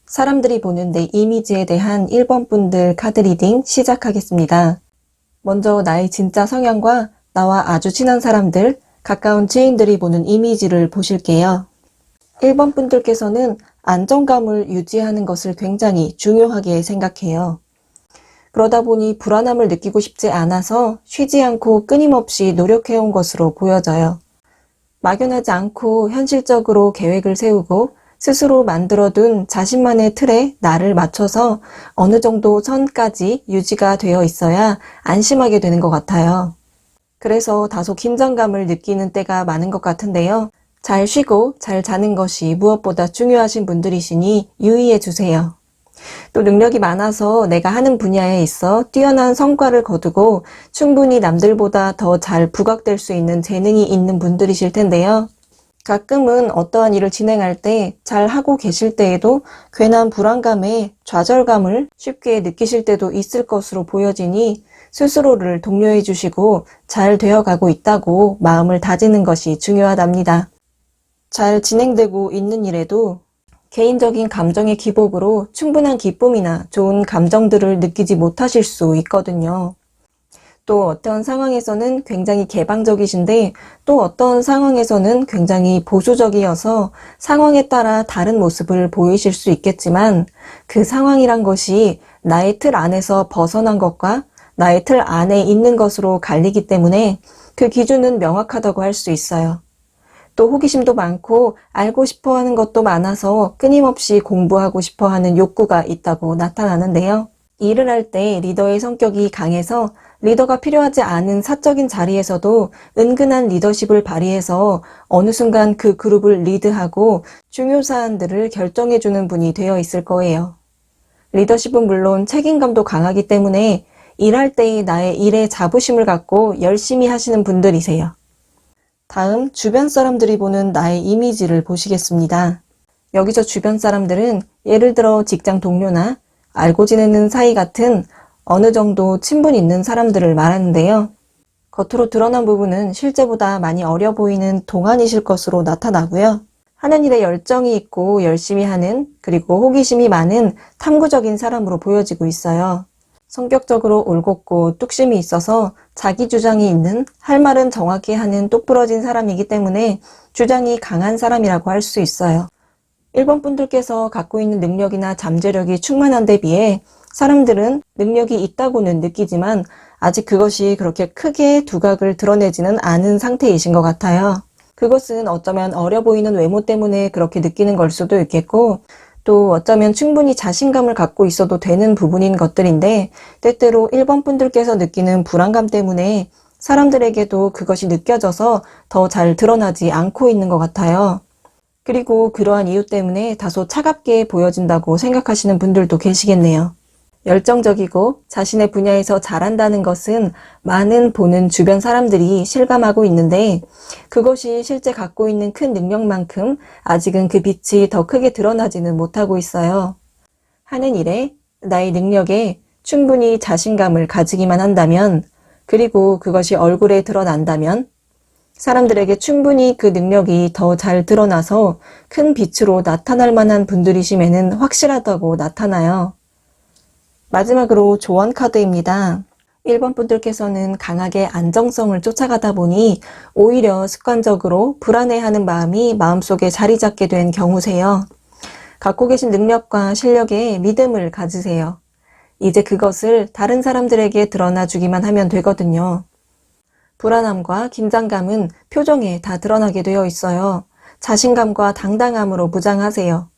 사람들이 보는 내 이미지에 대한 1번 분들 카드 리딩 시작하겠습니다. 먼저 나의 진짜 성향과 나와 아주 친한 사람들, 가까운 지인들이 보는 이미지를 보실게요. 1번 분들께서는 안정감을 유지하는 것을 굉장히 중요하게 생각해요. 그러다 보니 불안함을 느끼고 싶지 않아서 쉬지 않고 끊임없이 노력해온 것으로 보여져요. 막연하지 않고 현실적으로 계획을 세우고 스스로 만들어둔 자신만의 틀에 나를 맞춰서 어느 정도 선까지 유지가 되어 있어야 안심하게 되는 것 같아요. 그래서 다소 긴장감을 느끼는 때가 많은 것 같은데요. 잘 쉬고 잘 자는 것이 무엇보다 중요하신 분들이시니 유의해 주세요. 또 능력이 많아서 내가 하는 분야에 있어 뛰어난 성과를 거두고 충분히 남들보다 더 잘 부각될 수 있는 재능이 있는 분들이실 텐데요. 가끔은 어떠한 일을 진행할 때 잘 하고 계실 때에도 괜한 불안감에 좌절감을 쉽게 느끼실 때도 있을 것으로 보여지니 스스로를 독려해 주시고 잘 되어가고 있다고 마음을 다지는 것이 중요하답니다. 잘 진행되고 있는 일에도 개인적인 감정의 기복으로 충분한 기쁨이나 좋은 감정들을 느끼지 못하실 수 있거든요. 또 어떤 상황에서는 굉장히 개방적이신데 또 어떤 상황에서는 굉장히 보수적이어서 상황에 따라 다른 모습을 보이실 수 있겠지만 그 상황이란 것이 나의 틀 안에서 벗어난 것과 나의 틀 안에 있는 것으로 갈리기 때문에 그 기준은 명확하다고 할 수 있어요. 또 호기심도 많고 알고 싶어 하는 것도 많아서 끊임없이 공부하고 싶어 하는 욕구가 있다고 나타나는데요. 일을 할 때 리더의 성격이 강해서 리더가 필요하지 않은 사적인 자리에서도 은근한 리더십을 발휘해서 어느 순간 그 그룹을 리드하고 중요 사안들을 결정해주는 분이 되어 있을 거예요. 리더십은 물론 책임감도 강하기 때문에 일할 때의 나의 일에 자부심을 갖고 열심히 하시는 분들이세요. 다음 주변 사람들이 보는 나의 이미지를 보시겠습니다. 여기서 주변 사람들은 예를 들어 직장 동료나 알고 지내는 사이 같은 어느 정도 친분 있는 사람들을 말하는데요. 겉으로 드러난 부분은 실제보다 많이 어려 보이는 동안이실 것으로 나타나고요. 하는 일에 열정이 있고 열심히 하는 그리고 호기심이 많은 탐구적인 사람으로 보여지고 있어요. 성격적으로 올곧고 뚝심이 있어서 자기 주장이 있는 할 말은 정확히 하는 똑부러진 사람이기 때문에 주장이 강한 사람이라고 할 수 있어요. 1번 분들께서 갖고 있는 능력이나 잠재력이 충만한 데 비해 사람들은 능력이 있다고는 느끼지만 아직 그것이 그렇게 크게 두각을 드러내지는 않은 상태이신 것 같아요. 그것은 어쩌면 어려 보이는 외모 때문에 그렇게 느끼는 걸 수도 있겠고 또 어쩌면 충분히 자신감을 갖고 있어도 되는 부분인 것들인데 때때로 1번 분들께서 느끼는 불안감 때문에 사람들에게도 그것이 느껴져서 더 잘 드러나지 않고 있는 것 같아요. 그리고 그러한 이유 때문에 다소 차갑게 보여진다고 생각하시는 분들도 계시겠네요. 열정적이고 자신의 분야에서 잘한다는 것은 많은 보는 주변 사람들이 실감하고 있는데 그것이 실제 갖고 있는 큰 능력만큼 아직은 그 빛이 더 크게 드러나지는 못하고 있어요. 하는 일에 나의 능력에 충분히 자신감을 가지기만 한다면 그리고 그것이 얼굴에 드러난다면 사람들에게 충분히 그 능력이 더 잘 드러나서 큰 빛으로 나타날 만한 분들이심에는 확실하다고 나타나요. 마지막으로 조언 카드입니다. 1번 분들께서는 강하게 안정성을 쫓아가다 보니 오히려 습관적으로 불안해하는 마음이 마음속에 자리 잡게 된 경우세요. 갖고 계신 능력과 실력에 믿음을 가지세요. 이제 그것을 다른 사람들에게 드러나 주기만 하면 되거든요. 불안함과 긴장감은 표정에 다 드러나게 되어 있어요. 자신감과 당당함으로 무장하세요.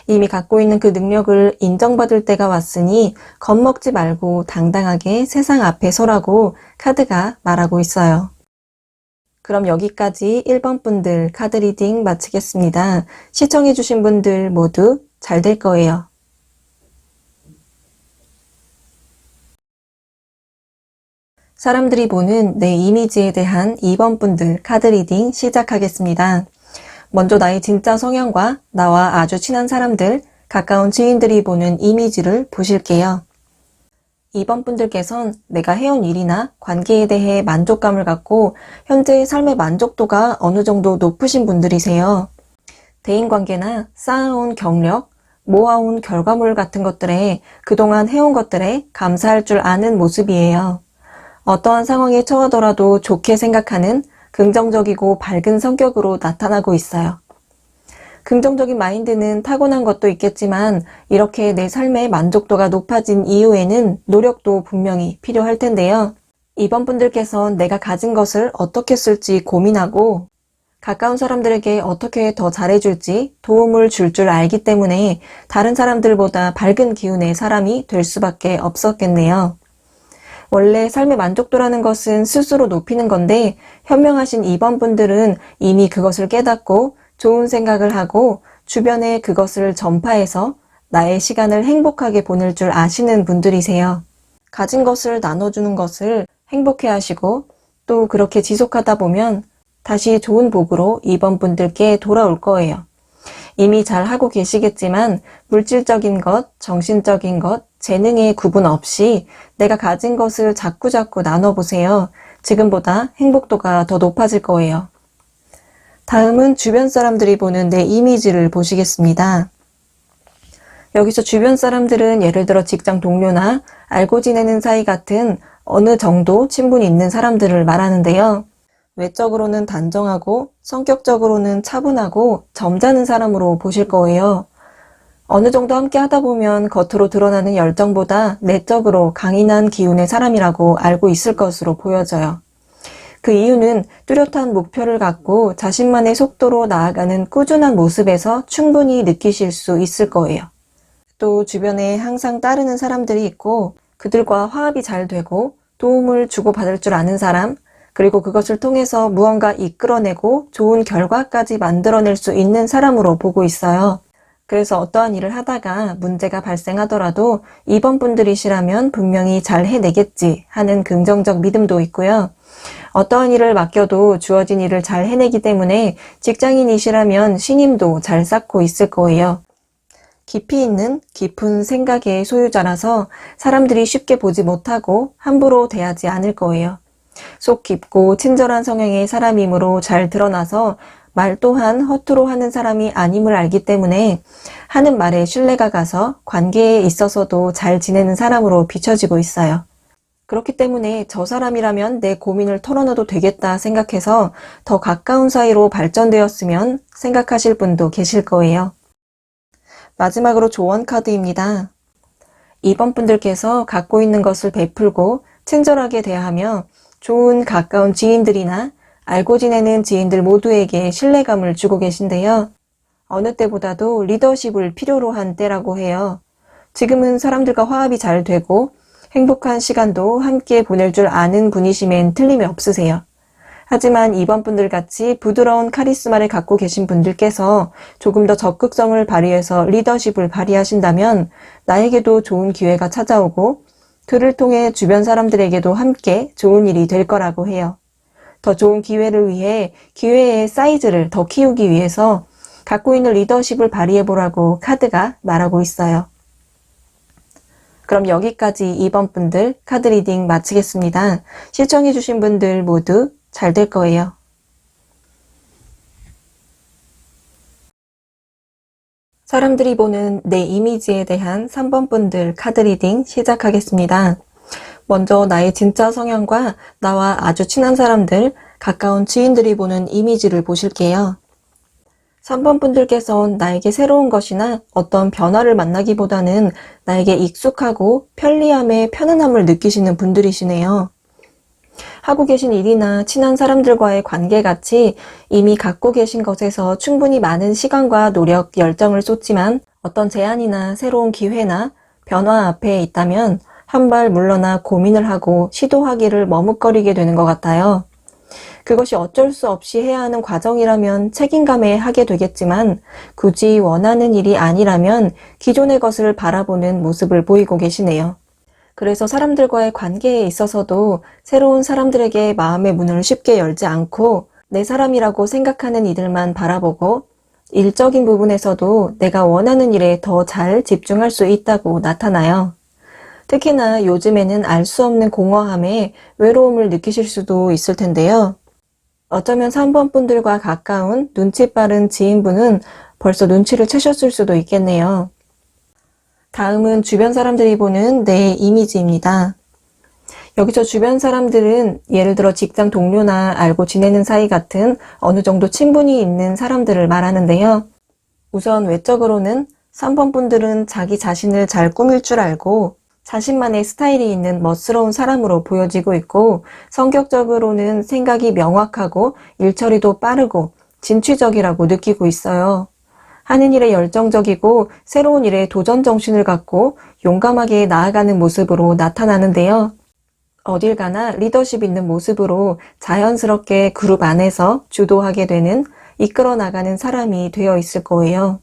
이미 갖고 있는 그 능력을 인정받을 때가 왔으니 겁먹지 말고 당당하게 세상 앞에 서라고 카드가 말하고 있어요. 그럼 여기까지 1번 분들 카드 리딩 마치겠습니다. 시청해주신 분들 모두 잘 될 거예요. 사람들이 보는 내 이미지에 대한 2번 분들 카드 리딩 시작하겠습니다. 먼저 나의 진짜 성향과 나와 아주 친한 사람들, 가까운 지인들이 보는 이미지를 보실게요. 2번 분들께선 내가 해온 일이나 관계에 대해 만족감을 갖고 현재의 삶의 만족도가 어느 정도 높으신 분들이세요. 대인관계나 쌓아온 경력, 모아온 결과물 같은 것들에 그동안 해온 것들에 감사할 줄 아는 모습이에요. 어떠한 상황에 처하더라도 좋게 생각하는 긍정적이고 밝은 성격으로 나타나고 있어요. 긍정적인 마인드는 타고난 것도 있겠지만 이렇게 내 삶의 만족도가 높아진 이유에는 노력도 분명히 필요할 텐데요. 이번 분들께선 내가 가진 것을 어떻게 쓸지 고민하고 가까운 사람들에게 어떻게 더 잘해줄지 도움을 줄 줄 알기 때문에 다른 사람들보다 밝은 기운의 사람이 될 수밖에 없었겠네요. 원래 삶의 만족도라는 것은 스스로 높이는 건데 현명하신 2번 분들은 이미 그것을 깨닫고 좋은 생각을 하고 주변에 그것을 전파해서 나의 시간을 행복하게 보낼 줄 아시는 분들이세요. 가진 것을 나눠주는 것을 행복해 하시고 또 그렇게 지속하다 보면 다시 좋은 복으로 2번 분들께 돌아올 거예요. 이미 잘 하고 계시겠지만 물질적인 것, 정신적인 것, 재능의 구분 없이 내가 가진 것을 자꾸자꾸 나눠보세요. 지금보다 행복도가 더 높아질 거예요. 다음은 주변 사람들이 보는 내 이미지를 보시겠습니다. 여기서 주변 사람들은 예를 들어 직장 동료나 알고 지내는 사이 같은 어느 정도 친분이 있는 사람들을 말하는데요. 외적으로는 단정하고 성격적으로는 차분하고 점잖은 사람으로 보실 거예요. 어느 정도 함께 하다 보면 겉으로 드러나는 열정보다 내적으로 강인한 기운의 사람이라고 알고 있을 것으로 보여져요. 그 이유는 뚜렷한 목표를 갖고 자신만의 속도로 나아가는 꾸준한 모습에서 충분히 느끼실 수 있을 거예요. 또 주변에 항상 따르는 사람들이 있고 그들과 화합이 잘 되고 도움을 주고받을 줄 아는 사람, 그리고 그것을 통해서 무언가 이끌어내고 좋은 결과까지 만들어낼 수 있는 사람으로 보고 있어요. 그래서 어떠한 일을 하다가 문제가 발생하더라도 2번 분들이시라면 분명히 잘 해내겠지 하는 긍정적 믿음도 있고요. 어떠한 일을 맡겨도 주어진 일을 잘 해내기 때문에 직장인이시라면 신임도 잘 쌓고 있을 거예요. 깊이 있는 깊은 생각의 소유자라서 사람들이 쉽게 보지 못하고 함부로 대하지 않을 거예요. 속 깊고 친절한 성향의 사람이므로 잘 드러나서 말 또한 허투루 하는 사람이 아님을 알기 때문에 하는 말에 신뢰가 가서 관계에 있어서도 잘 지내는 사람으로 비춰지고 있어요. 그렇기 때문에 저 사람이라면 내 고민을 털어놔도 되겠다 생각해서 더 가까운 사이로 발전되었으면 생각하실 분도 계실 거예요. 마지막으로 조언 카드입니다. 2번 분들께서 갖고 있는 것을 베풀고 친절하게 대하며 좋은 가까운 지인들이나 알고 지내는 지인들 모두에게 신뢰감을 주고 계신데요. 어느 때보다도 리더십을 필요로 한 때라고 해요. 지금은 사람들과 화합이 잘 되고 행복한 시간도 함께 보낼 줄 아는 분이심엔 틀림이 없으세요. 하지만 2번 분들 같이 부드러운 카리스마를 갖고 계신 분들께서 조금 더 적극성을 발휘해서 리더십을 발휘하신다면 나에게도 좋은 기회가 찾아오고 그를 통해 주변 사람들에게도 함께 좋은 일이 될 거라고 해요. 더 좋은 기회를 위해 기회의 사이즈를 더 키우기 위해서 갖고 있는 리더십을 발휘해보라고 카드가 말하고 있어요. 그럼 여기까지 2번 분들 카드 리딩 마치겠습니다. 시청해주신 분들 모두 잘 될 거예요. 사람들이 보는 내 이미지에 대한 3번 분들 카드 리딩 시작하겠습니다. 먼저 나의 진짜 성향과 나와 아주 친한 사람들, 가까운 지인들이 보는 이미지를 보실게요. 3번 분들께선 나에게 새로운 것이나 어떤 변화를 만나기보다는 나에게 익숙하고 편리함에 편안함을 느끼시는 분들이시네요. 하고 계신 일이나 친한 사람들과의 관계같이 이미 갖고 계신 것에서 충분히 많은 시간과 노력, 열정을 쏟지만 어떤 제안이나 새로운 기회나 변화 앞에 있다면 한 발 물러나 고민을 하고 시도하기를 머뭇거리게 되는 것 같아요. 그것이 어쩔 수 없이 해야 하는 과정이라면 책임감에 하게 되겠지만 굳이 원하는 일이 아니라면 기존의 것을 바라보는 모습을 보이고 계시네요. 그래서 사람들과의 관계에 있어서도 새로운 사람들에게 마음의 문을 쉽게 열지 않고 내 사람이라고 생각하는 이들만 바라보고 일적인 부분에서도 내가 원하는 일에 더 잘 집중할 수 있다고 나타나요. 특히나 요즘에는 알 수 없는 공허함에 외로움을 느끼실 수도 있을 텐데요. 어쩌면 3번 분들과 가까운 눈치 빠른 지인분은 벌써 눈치를 채셨을 수도 있겠네요. 다음은 주변 사람들이 보는 내 이미지입니다. 여기서 주변 사람들은 예를 들어 직장 동료나 알고 지내는 사이 같은 어느 정도 친분이 있는 사람들을 말하는데요. 우선 외적으로는 3번 분들은 자기 자신을 잘 꾸밀 줄 알고 자신만의 스타일이 있는 멋스러운 사람으로 보여지고 있고, 성격적으로는 생각이 명확하고 일처리도 빠르고 진취적이라고 느끼고 있어요. 하는 일에 열정적이고 새로운 일에 도전 정신을 갖고 용감하게 나아가는 모습으로 나타나는데요. 어딜 가나 리더십 있는 모습으로 자연스럽게 그룹 안에서 주도하게 되는, 이끌어 나가는 사람이 되어 있을 거예요.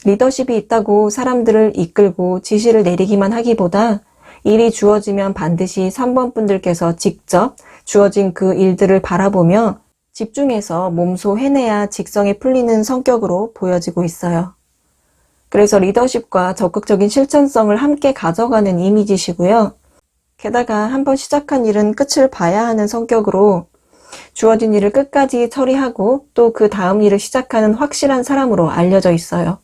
리더십이 있다고 사람들을 이끌고 지시를 내리기만 하기보다 일이 주어지면 반드시 3번 분들께서 직접 주어진 그 일들을 바라보며 집중해서 몸소 해내야 직성에 풀리는 성격으로 보여지고 있어요. 그래서 리더십과 적극적인 실천성을 함께 가져가는 이미지시고요. 게다가 한번 시작한 일은 끝을 봐야 하는 성격으로 주어진 일을 끝까지 처리하고 또 그 다음 일을 시작하는 확실한 사람으로 알려져 있어요.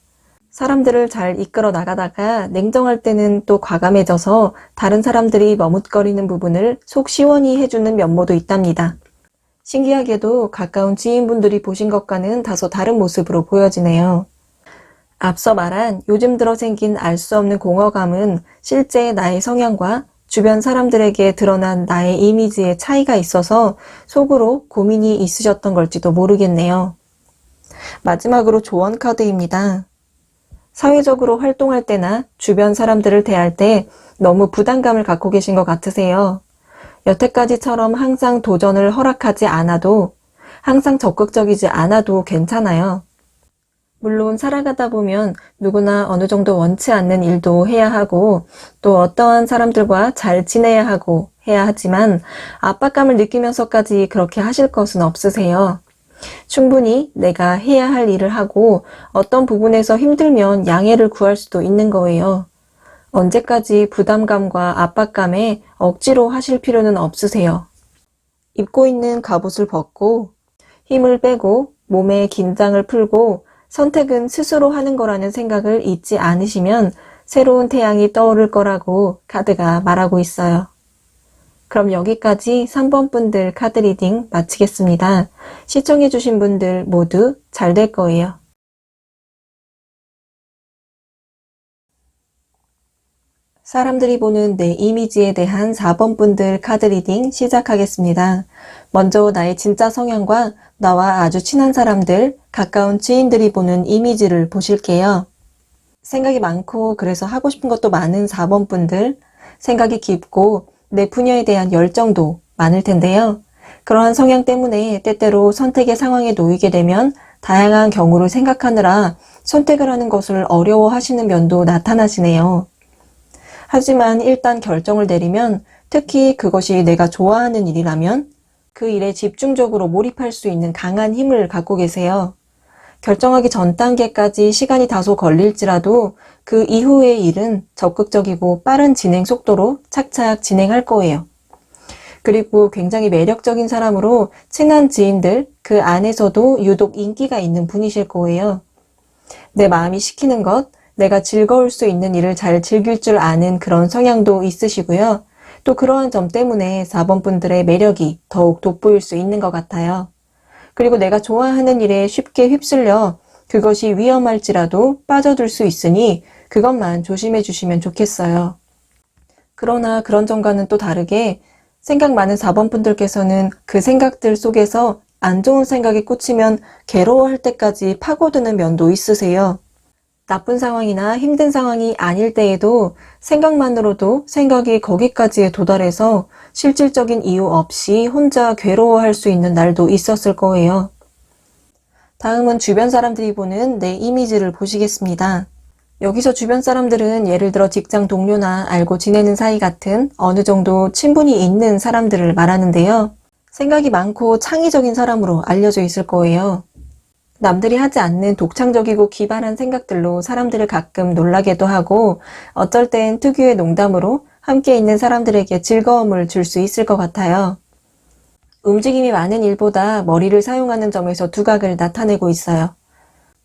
사람들을 잘 이끌어 나가다가 냉정할 때는 또 과감해져서 다른 사람들이 머뭇거리는 부분을 속 시원히 해주는 면모도 있답니다. 신기하게도 가까운 지인분들이 보신 것과는 다소 다른 모습으로 보여지네요. 앞서 말한 요즘 들어 생긴 알 수 없는 공허감은 실제 나의 성향과 주변 사람들에게 드러난 나의 이미지의 차이가 있어서 속으로 고민이 있으셨던 걸지도 모르겠네요. 마지막으로 조언 카드입니다. 사회적으로 활동할 때나 주변 사람들을 대할 때 너무 부담감을 갖고 계신 것 같으세요. 여태까지처럼 항상 도전을 허락하지 않아도, 항상 적극적이지 않아도 괜찮아요. 물론 살아가다 보면 누구나 어느 정도 원치 않는 일도 해야 하고 또 어떠한 사람들과 잘 지내야 하고 해야 하지만 압박감을 느끼면서까지 그렇게 하실 것은 없으세요. 충분히 내가 해야 할 일을 하고 어떤 부분에서 힘들면 양해를 구할 수도 있는 거예요. 언제까지 부담감과 압박감에 억지로 하실 필요는 없으세요. 입고 있는 갑옷을 벗고 힘을 빼고 몸의 긴장을 풀고 선택은 스스로 하는 거라는 생각을 잊지 않으시면 새로운 태양이 떠오를 거라고 카드가 말하고 있어요. 그럼 여기까지 3번 분들 카드 리딩 마치겠습니다. 시청해주신 분들 모두 잘 될 거예요. 사람들이 보는 내 이미지에 대한 4번 분들 카드 리딩 시작하겠습니다. 먼저 나의 진짜 성향과 나와 아주 친한 사람들, 가까운 지인들이 보는 이미지를 보실게요. 생각이 많고 그래서 하고 싶은 것도 많은 4번 분들, 생각이 깊고 내 분야에 대한 열정도 많을 텐데요. 그러한 성향 때문에 때때로 선택의 상황에 놓이게 되면 다양한 경우를 생각하느라 선택을 하는 것을 어려워하시는 면도 나타나시네요. 하지만 일단 결정을 내리면, 특히 그것이 내가 좋아하는 일이라면 그 일에 집중적으로 몰입할 수 있는 강한 힘을 갖고 계세요. 결정하기 전 단계까지 시간이 다소 걸릴지라도 그 이후의 일은 적극적이고 빠른 진행 속도로 착착 진행할 거예요. 그리고 굉장히 매력적인 사람으로 친한 지인들, 그 안에서도 유독 인기가 있는 분이실 거예요. 내 마음이 시키는 것, 내가 즐거울 수 있는 일을 잘 즐길 줄 아는 그런 성향도 있으시고요. 또 그러한 점 때문에 4번 분들의 매력이 더욱 돋보일 수 있는 것 같아요. 그리고 내가 좋아하는 일에 쉽게 휩쓸려 그것이 위험할지라도 빠져들 수 있으니 그것만 조심해 주시면 좋겠어요. 그러나 그런 점과는 또 다르게 생각 많은 4번 분들께서는 그 생각들 속에서 안 좋은 생각이 꽂히면 괴로워할 때까지 파고드는 면도 있으세요. 나쁜 상황이나 힘든 상황이 아닐 때에도 생각만으로도 생각이 거기까지에 도달해서 실질적인 이유 없이 혼자 괴로워할 수 있는 날도 있었을 거예요. 다음은 주변 사람들이 보는 내 이미지를 보시겠습니다. 여기서 주변 사람들은 예를 들어 직장 동료나 알고 지내는 사이 같은 어느 정도 친분이 있는 사람들을 말하는데요. 생각이 많고 창의적인 사람으로 알려져 있을 거예요. 남들이 하지 않는 독창적이고 기발한 생각들로 사람들을 가끔 놀라게도 하고 어쩔 땐 특유의 농담으로 함께 있는 사람들에게 즐거움을 줄 수 있을 것 같아요. 움직임이 많은 일보다 머리를 사용하는 점에서 두각을 나타내고 있어요.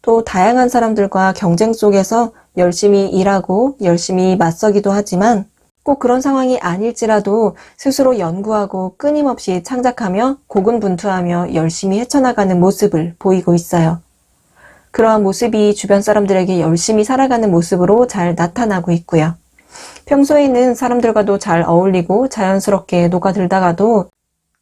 또 다양한 사람들과 경쟁 속에서 열심히 일하고 열심히 맞서기도 하지만 꼭 그런 상황이 아닐지라도 스스로 연구하고 끊임없이 창작하며 고군분투하며 열심히 헤쳐나가는 모습을 보이고 있어요. 그러한 모습이 주변 사람들에게 열심히 살아가는 모습으로 잘 나타나고 있고요. 평소에는 사람들과도 잘 어울리고 자연스럽게 녹아들다가도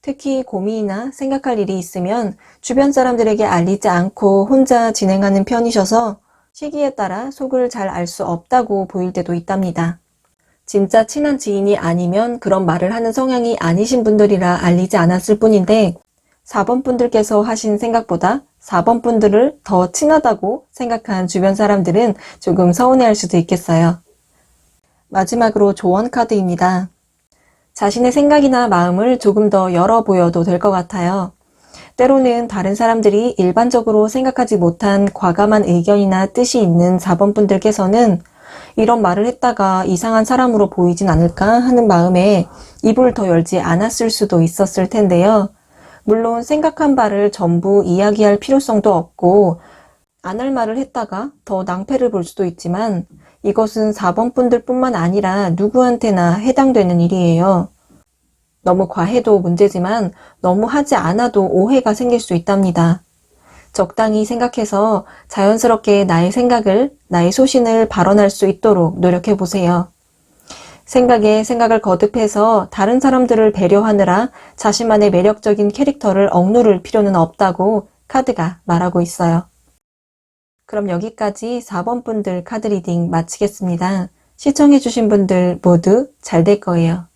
특히 고민이나 생각할 일이 있으면 주변 사람들에게 알리지 않고 혼자 진행하는 편이셔서 시기에 따라 속을 잘 알 수 없다고 보일 때도 있답니다. 진짜 친한 지인이 아니면 그런 말을 하는 성향이 아니신 분들이라 알리지 않았을 뿐인데 4번 분들께서 하신 생각보다 4번 분들을 더 친하다고 생각한 주변 사람들은 조금 서운해할 수도 있겠어요. 마지막으로 조언 카드입니다. 자신의 생각이나 마음을 조금 더 열어 보여도 될 것 같아요. 때로는 다른 사람들이 일반적으로 생각하지 못한 과감한 의견이나 뜻이 있는 4번 분들께서는 이런 말을 했다가 이상한 사람으로 보이진 않을까 하는 마음에 입을 더 열지 않았을 수도 있었을 텐데요. 물론 생각한 바를 전부 이야기할 필요성도 없고 안 할 말을 했다가 더 낭패를 볼 수도 있지만 이것은 4번 분들 뿐만 아니라 누구한테나 해당되는 일이에요. 너무 과해도 문제지만 너무 하지 않아도 오해가 생길 수 있답니다. 적당히 생각해서 자연스럽게 나의 생각을, 나의 소신을 발언할 수 있도록 노력해 보세요. 생각에 생각을 거듭해서 다른 사람들을 배려하느라 자신만의 매력적인 캐릭터를 억누를 필요는 없다고 카드가 말하고 있어요. 그럼 여기까지 4번 분들 카드 리딩 마치겠습니다. 시청해주신 분들 모두 잘 될 거예요.